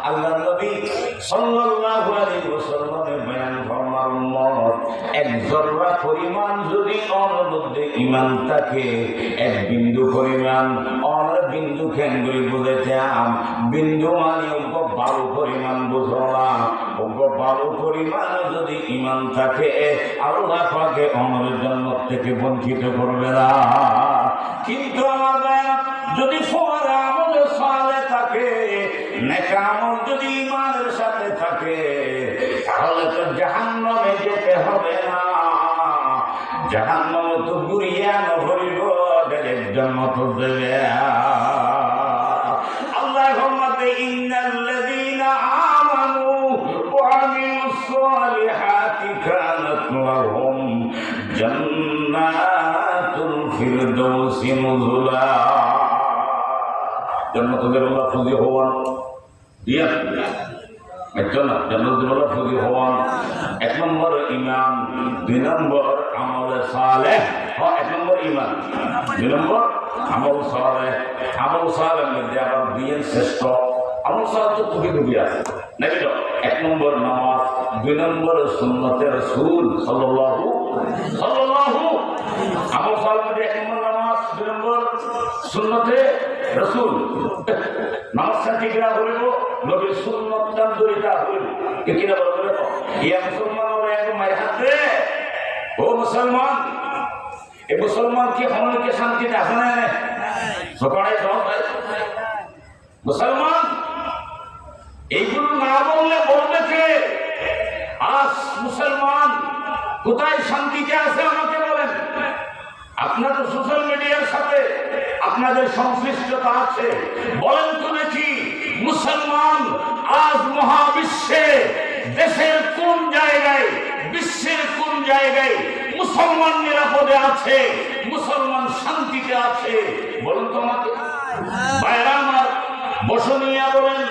আল্লাহ নবী সাল্লাল্লাহু আলাইহি ওয়াসাল্লামের বয়ান ফরমান উম্মত এক জররা পরিমাণ যদি ওর মধ্যে ঈমান থাকে এক বিন্দু পরিমাণ ওর বিন্দু কেন্দ্রে বুঝেতাম বিন্দু মানে বালু পরিমাণ বুঝো না বালু পরিমাণ যদি ঈমান থাকে আল্লাহ পাকে ওর জান্নাত থেকে বঞ্চিত করবে না। কিন্তু আমার যদি ফোয়ারা আমল সালে থাকে নেক আমল যদি ঈমানের সাথে থাকে তাহলে তো জাহান্নামে যেতে হবে না, জাহান্নামে তো গুড়িয়া নহরিব ডাইরেক্ট জান্নাত দেবে। আল্লাহুম্মা ইন্নাল্লাযীনা আমানু ওয়া আমিলুস সালিহাতি কানাত লাহুম জান্নাতুল ফিরদাউসি নুজুলা। জান্নাতের আল্লাহ ফুজি হওয়ান দিয়া একজন জান্নাতের আল্লাহ ফুজি হওয়ান। এক নম্বর ঈমান, দুই নম্বর আমলে সালেহ। এক নম্বর ঈমান, দুই নম্বর আমল সালেহ। আমল সালেহের মধ্যে আবার দুইয়ের শ্রেষ্ঠ আমল সালেহ তো খুবই আছে নাকি তো? এক নম্বর নামাজ, দুই নম্বর সুন্নতে রাসূল সাল্লাল্লাহু আমল সালেহের মধ্যে এক নম্বর নামাজ, দুই নম্বর সুন্নতে রাসূল। নামাজ ঠিক হইব নবীর সুন্নত দরিতা হইব কিনা বলবে ইয়া মুসলমান ওরা একদম মায়ের হাতে। ও মুসলমান, এই মুসলমান কি হমলকে শান্তিতে আছে না? সকালে মুসলমান এইগুলো না বললে বলবে কে? আজ মুসলমান কোথায় শান্তিতে আছে আমাকে বলেন। আপনার তো সোশ্যাল মিডিয়ার সাথে আপনাদের সংশ্লিষ্টতা আছে, বলেন তো দেখি মুসলমান আজ মহাবিশ্বে দেশের কোন জায়গায়, বিশ্বের কোন জায়গায় মুসলমান নিরাপদে আছে, মুসলমান শান্তিতে আছে? বলুন তো আমাকে। ভাইরা আমার বসনিয়া বলেন